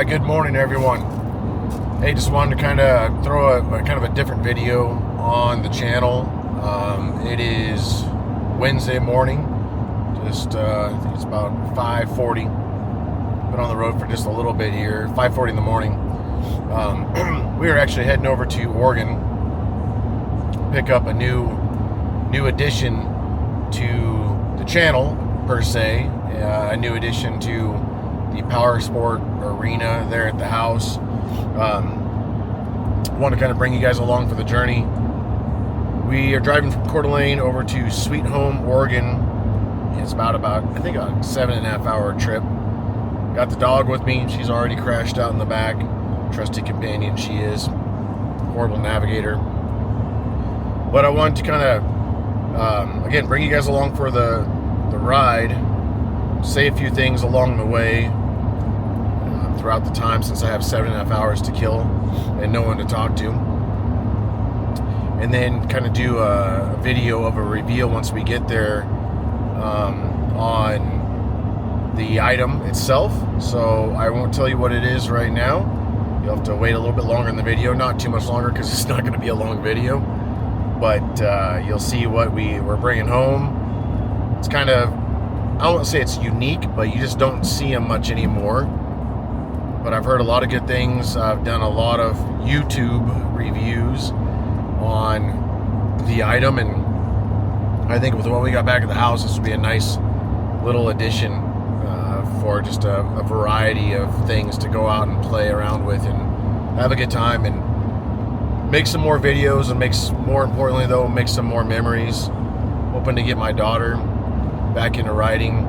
Good morning, everyone. Hey, just wanted to kind of throw a kind of a different video on the channel. It is Wednesday morning. I think it's about 5:40. Been on the road for just a little bit here. 5:40 in the morning. We are actually heading over to Oregon. Pick up a new addition to the channel per se. A new addition to the Power Sport arena there at the house. Want to kind of bring you guys along for the journey. We are driving from Coeur d'Alene over to Sweet Home, Oregon. It's about I think a 7.5 hour trip. Got the dog with me. She's already crashed out in the back. Trusty companion she is. Horrible navigator. But I want to kind of, again, bring you guys along for the ride. Say a few things along the way throughout the time, since I have 7.5 hours to kill and no one to talk to. And then kind of do a video of a reveal once we get there on the item itself. So I won't tell you what it is right now. You'll have to wait a little bit longer in the video. Not too much longer, because it's not going to be a long video. But you'll see what we're bringing home. It's kind of, I won't say it's unique, but you just don't see them much anymore. But I've heard a lot of good things. I've done a lot of YouTube reviews on the item, and I think with what we got back at the house, this would be a nice little addition for just a variety of things to go out and play around with and have a good time and make some more videos, and more importantly though, make some more memories. Hoping to get my daughter back into riding.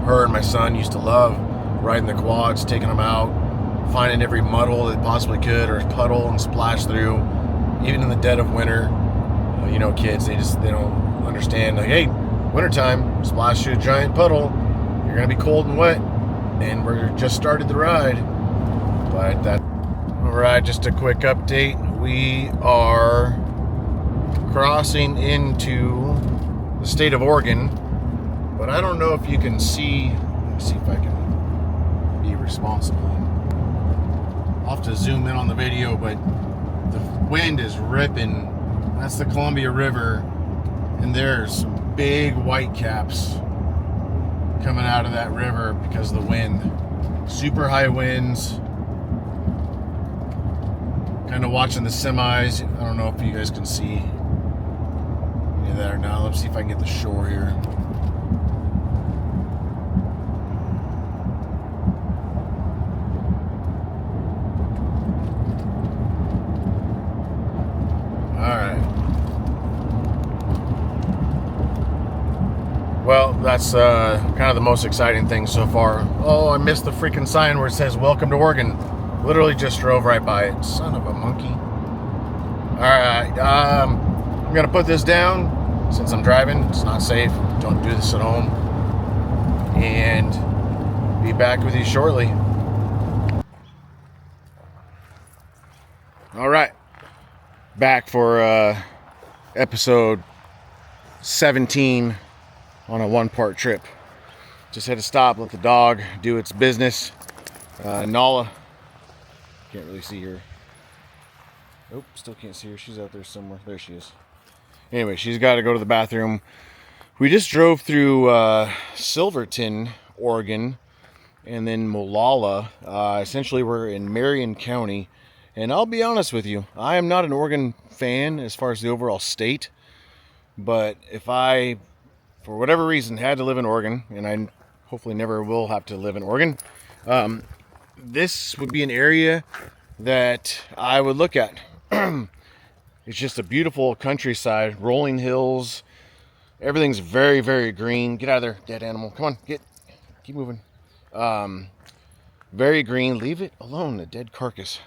Her and my son used to love riding the quads, taking them out, finding every mud hole they possibly could, or puddle, and splash through, even in the dead of winter. Kids, they don't understand, like, hey, wintertime, splash through a giant puddle, you're gonna be cold and wet, and we're just started the ride. But alright, just a quick update. We are crossing into the state of Oregon, but I don't know if you can see. Let me see if I can be responsible. I'll have to zoom in on the video, but the wind is ripping. That's the Columbia River, and there's some big white caps coming out of that river because of the wind. Super high winds. Kind of watching the semis. I don't know if you guys can see any of that or not. Let's see if I can get the shore here. Well, that's kind of the most exciting thing so far. Oh, I missed the freaking sign where it says "Welcome to Oregon." Literally just drove right by it. Son of a monkey. Alright, I'm going to put this down since I'm driving. It's not safe. Don't do this at home. And be back with you shortly. Alright. Back for episode 17 on a one-part trip. Just had to stop, let the dog do its business. Nala, can't really see her. Oh, still can't see her. She's out there somewhere. There she is. Anyway, she's got to go to the bathroom. We just drove through Silverton, Oregon, and then Molalla. Essentially, we're in Marion County. And I'll be honest with you, I am not an Oregon fan as far as the overall state. But if I, for whatever reason, had to live in Oregon, and I hopefully never will have to live in Oregon, this would be an area that I would look at. It's just a beautiful countryside, rolling hills. Everything's very, very green. Get out of there, dead animal. Come on, keep moving. Very green. Leave it alone, a dead carcass.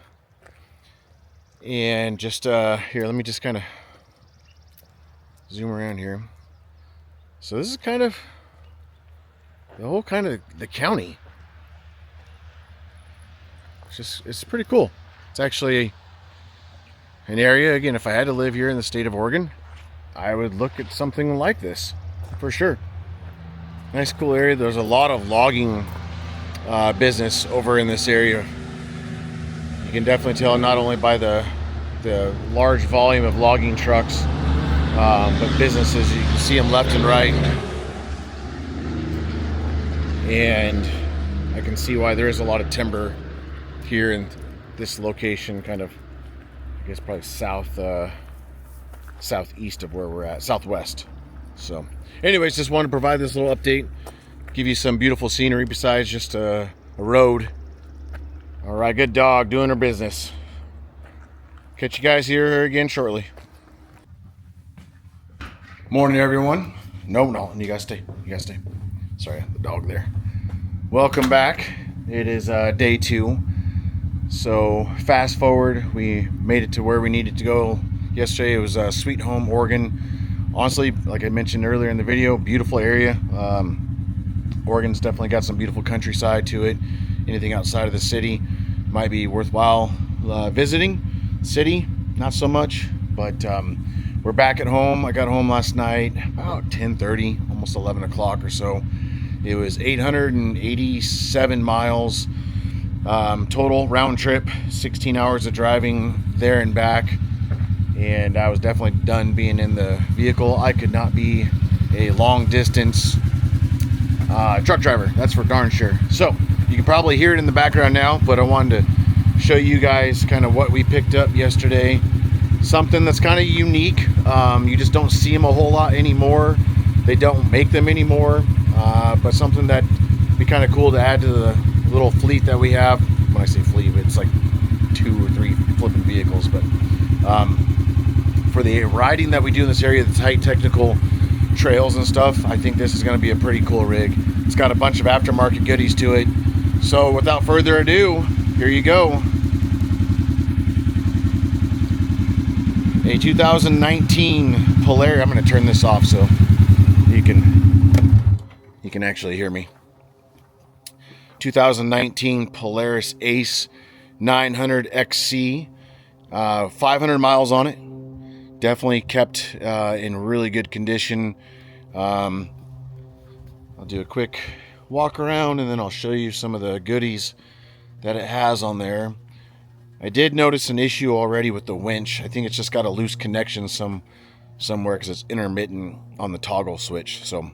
And just here, let me just kind of zoom around here. So this is kind of the whole kind of the county. It's pretty cool. It's actually an area, again, if I had to live here in the state of Oregon, I would look at something like this for sure. Nice cool area. There's a lot of logging business over in this area. You can definitely tell not only by the large volume of logging trucks, but businesses. You can see them left and right, and I can see why there is a lot of timber here in this location, kind of, I guess probably southeast of where we're at, southwest. So anyways, just wanted to provide this little update, give you some beautiful scenery besides just a road. All right, good dog doing her business. Catch you guys here again shortly. Morning, everyone. No, you guys stay. Sorry, the dog there. Welcome back. It is day 2. So fast forward, we made it to where we needed to go yesterday. It was Sweet Home, Oregon. Honestly, like I mentioned earlier in the video, beautiful area. Oregon's definitely got some beautiful countryside to it. Anything outside of the city might be worthwhile visiting. City, not so much, but we're back at home. I got home last night about 10:30, almost 11 o'clock or so. It was 887 miles total round trip, 16 hours of driving there and back, and I was definitely done being in the vehicle. I could not be a long distance truck driver, that's for darn sure. So you can probably hear it in the background now, but I wanted to show you guys kind of what we picked up yesterday. Something that's kind of unique. You just don't see them a whole lot anymore. They don't make them anymore, but something that would be kind of cool to add to the little fleet that we have. When I say fleet, it's like 2 or 3 flipping vehicles, but for the riding that we do in this area, the tight technical trails and stuff, I think this is going to be a pretty cool rig. It's got a bunch of aftermarket goodies to it. So without further ado, here you go. A 2019 Polaris. I'm going to turn this off so you can actually hear me. 2019 Polaris Ace 900 XC. 500 miles on it. Definitely kept in really good condition. I'll do a quick walk around and then I'll show you some of the goodies that it has on there. I did notice an issue already with the winch. I think it's just got a loose connection somewhere because it's intermittent on the toggle switch. So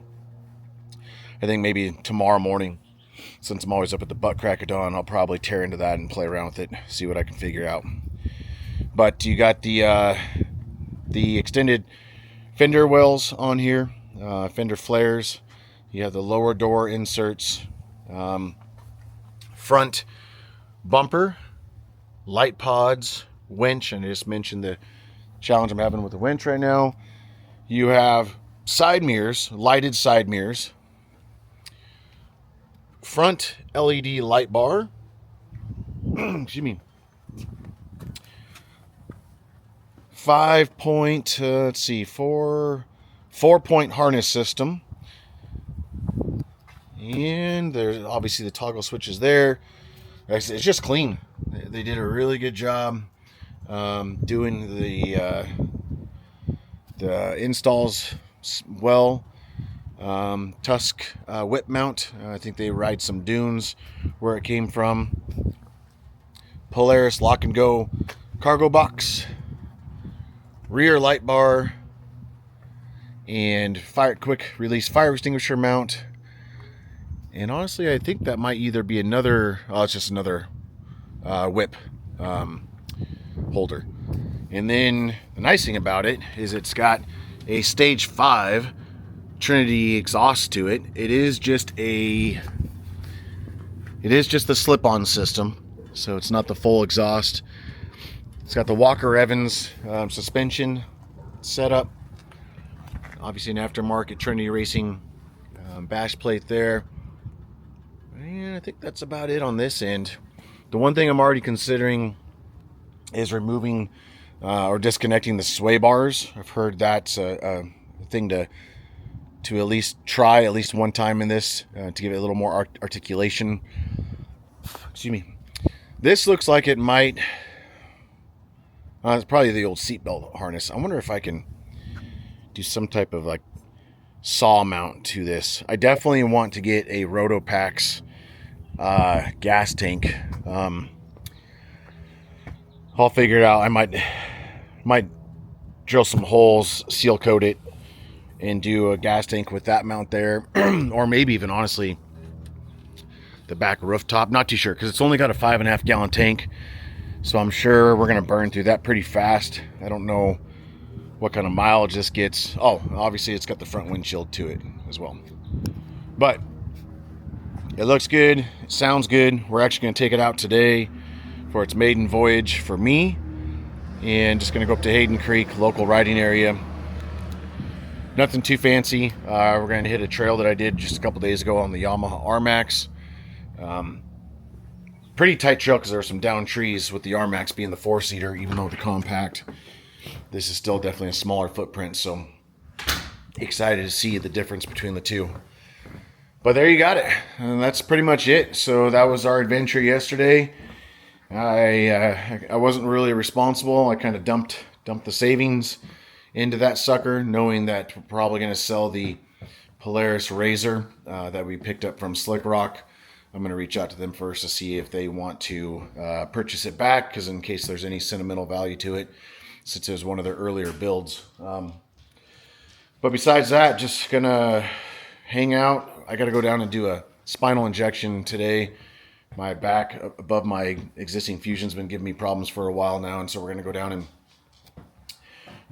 I think maybe tomorrow morning, since I'm always up at the butt crack of dawn, I'll probably tear into that and play around with it, see what I can figure out. But you got the extended fender wells on here, fender flares. You have the lower door inserts, front bumper, light pods, winch, and I just mentioned the challenge I'm having with the winch right now. You have side mirrors, lighted side mirrors, front LED light bar, excuse me, 4-point harness system, and there's obviously the toggle switches there. It's just clean. They did a really good job doing the installs well. Tusk whip mount. I think they ride some dunes where it came from. Polaris lock and go cargo box, rear light bar, and quick release fire extinguisher mount. And honestly, I think that might either be another, it's just another whip holder. And then the nice thing about it is it's got a stage 5 Trinity exhaust to it. It is just the slip-on system, so it's not the full exhaust. It's got the Walker Evans suspension setup. Obviously an aftermarket Trinity Racing bash plate there. And I think that's about it on this end. The one thing I'm already considering is removing or disconnecting the sway bars. I've heard that's a thing to at least try at least one time in this to give it a little more articulation. Excuse me. This looks like it might. It's probably the old seatbelt harness. I wonder if I can do some type of like saw mount to this. I definitely want to get a Rotopax gas tank. I'll figure it out. I might drill some holes, seal coat it, and do a gas tank with that mount there. Or maybe even, honestly, the back rooftop. Not too sure, because it's only got a 5.5 gallon tank. So I'm sure we're going to burn through that pretty fast. I don't know what kind of mileage this gets. Oh, obviously it's got the front windshield to it as well. But it looks good. It sounds good. We're actually going to take it out today for its maiden voyage for me. And just going to go up to Hayden Creek, local riding area. Nothing too fancy. We're going to hit a trail that I did just a couple days ago on the Yamaha R-Max. Pretty tight trail because there are some down trees with the R-Max being the 4-seater, even though the compact. This is still definitely a smaller footprint, so excited to see the difference between the two. But there you got it. And that's pretty much it. So that was our adventure yesterday. I wasn't really responsible. I kind of dumped the savings into that sucker, knowing that we're probably going to sell the Polaris Razor that we picked up from Slick Rock. I'm going to reach out to them first to see if they want to purchase it back, because in case there's any sentimental value to it, since it was one of their earlier builds. But besides that, just going to hang out. I got to go down and do a spinal injection today. My back above my existing fusion's been giving me problems for a while now, and so we're going to go down and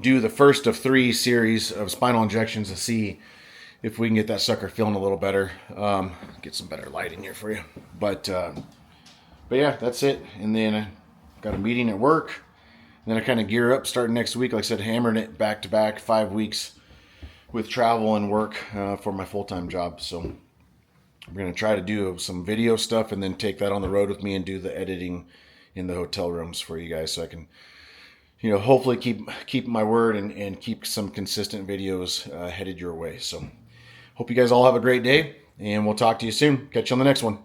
do the first of 3 series of spinal injections to see if we can get that sucker feeling a little better. Get some better light in here for you. But yeah, that's it. And then I got a meeting at work. And then I kind of gear up starting next week. Like I said, hammering it back to back, 5 weeks with travel and work for my full-time job. So I'm going to try to do some video stuff and then take that on the road with me and do the editing in the hotel rooms for you guys, so I can, hopefully keep my word and keep some consistent videos headed your way. So hope you guys all have a great day, and we'll talk to you soon. Catch you on the next one.